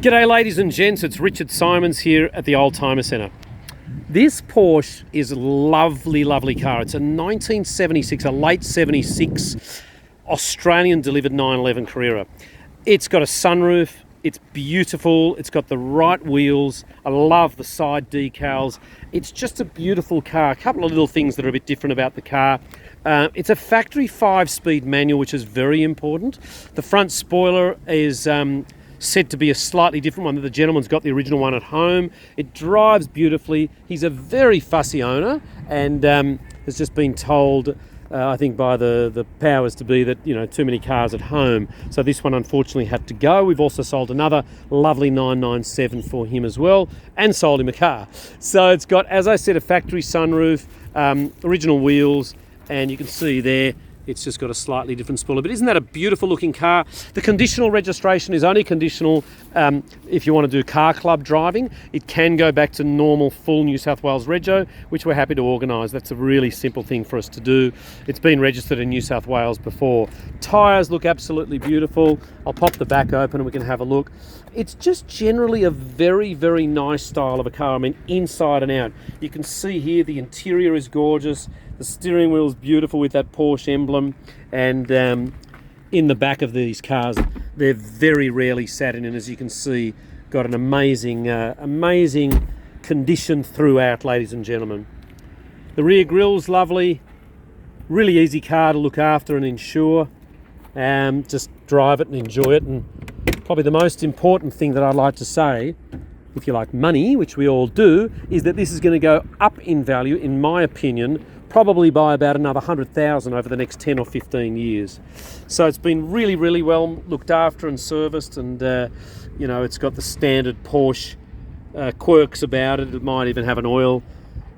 G'day ladies and gents, it's Richard Simons here at the Automotive Sector. This Porsche is a lovely, lovely car. It's a 1976, a late 76 Australian delivered 911 Carrera. It's got a sunroof, it's beautiful, it's got the right wheels, I love the side decals. It's just a beautiful car. A couple of little things that are a bit different about the car. It's a factory 5-speed manual, which is very important. The front spoiler is said to be a slightly different one. The gentleman's got the original one at home. It drives beautifully. He's a very fussy owner and has just been told, I think by the powers to be, that, you know, too many cars at home. So this one unfortunately had to go. We've also sold another lovely 997 for him as well and sold him a car. So it's got, as I said, a factory sunroof, original wheels, and you can see there it's just got a slightly different spoiler. But isn't that a beautiful looking car? The conditional registration is only conditional if you want to do car club driving. It can go back to normal full New South Wales rego, which we're happy to organise. That's a really simple thing for us to do. It's been registered in New South Wales before. Tyres look absolutely beautiful. I'll pop the back open and we can have a look. It's just generally a very, very nice style of a car. I mean, inside and out. You can see here the interior is gorgeous. The steering wheel is beautiful with that Porsche emblem, and in the back of these cars, they're very rarely satin, and as you can see, got an amazing condition throughout, ladies and gentlemen. The rear grille's lovely, really easy car to look after and insure. Just drive it and enjoy it, and probably the most important thing that I'd like to say, if you like money, which we all do, is that this is going to go up in value, in my opinion, probably by about another 100,000 over the next 10 or 15 years. So it's been really, really well looked after and serviced, and you know, it's got the standard Porsche quirks about it. It might even have an oil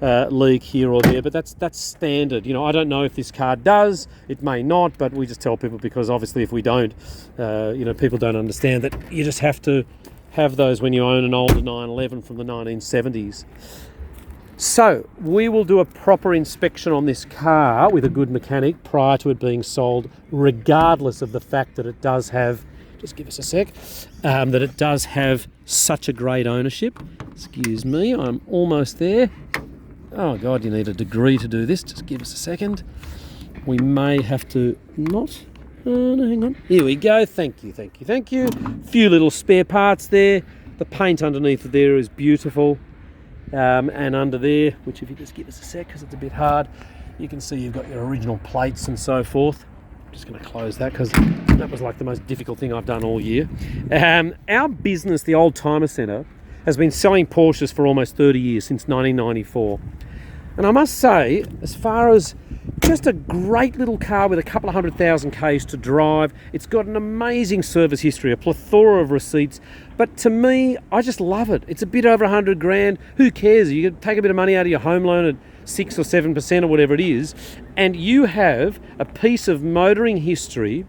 leak here or there, but that's standard. You know, I don't know if this car does, it may not, but we just tell people, because obviously if we don't, you know, people don't understand that you just have to have those when you own an older 911 from the 1970s. So we will do a proper inspection on this car with a good mechanic prior to it being sold, regardless of the fact that it does have, just give us a sec, that it does have such a great ownership. Excuse me, I'm almost there. Oh God, you need a degree to do this. Just give us a second. We may have to not, no, hang on. Here we go, thank you. A few little spare parts there. The paint underneath there is beautiful. And under there, which if you just give us a sec because it's a bit hard, you can see you've got your original plates and so forth. I'm just going to close that because that was like the most difficult thing I've done all year. Our business, the Automotive Sector, has been selling Porsches for almost 30 years, since 1994. And I must say, as far as just a great little car with a couple of 100,000 Ks to drive, it's got an amazing service history, a plethora of receipts. But to me, I just love it. It's a bit over 100 grand. Who cares? You can take a bit of money out of your home loan at 6 or 7% or whatever it is, and you have a piece of motoring history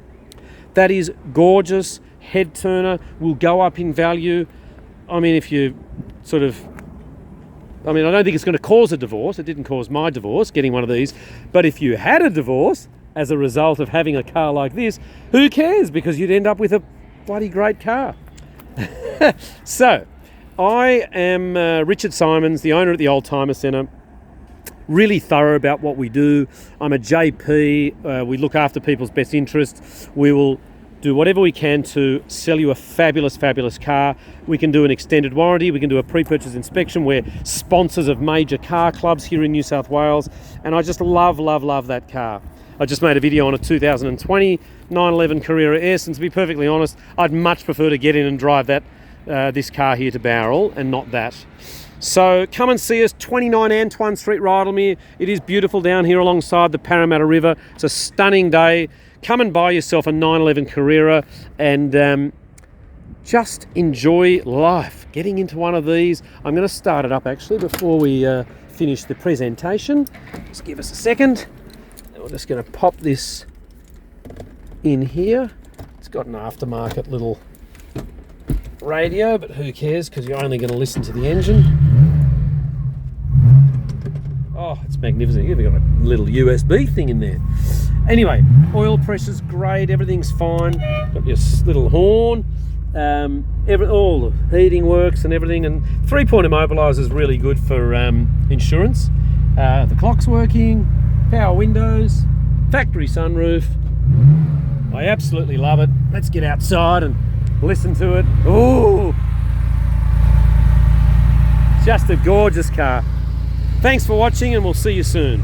that is gorgeous, head turner, will go up in value. I mean, if you sort of, I don't think it's going to cause a divorce. It didn't cause my divorce, getting one of these. But if you had a divorce as a result of having a car like this, who cares? Because you'd end up with a bloody great car. So, I am Richard Simons, the owner at the Automotive Sector. Really thorough about what we do. I'm a JP. We look after people's best interests. We will do whatever we can to sell you a fabulous, fabulous car. We can do an extended warranty. We can do a pre-purchase inspection. We're sponsors of major car clubs here in New South Wales. And I just love, love, love that car. I just made a video on a 2020 911 Carrera S, and to be perfectly honest, I'd much prefer to get in and drive that this car here to Bowral and not that. So come and see us, 29 Antoine Street, Rydalmere. It is beautiful down here alongside the Parramatta River. It's a stunning day. Come and buy yourself a 911 Carrera and just enjoy life. Getting into one of these. I'm going to start it up actually before we finish the presentation. Just give us a second. We're just going to pop this in here. It's got an aftermarket little radio, but who cares, because you're only going to listen to the engine. Oh, it's magnificent. You've got a little USB thing in there. Anyway, oil pressure's great, everything's fine. Got your little horn. all the heating works and everything, and 3-point immobiliser is really good for insurance. The clock's working, power windows, factory sunroof. I absolutely love it. Let's get outside and listen to it. Ooh, just a gorgeous car. Thanks for watching, and we'll see you soon.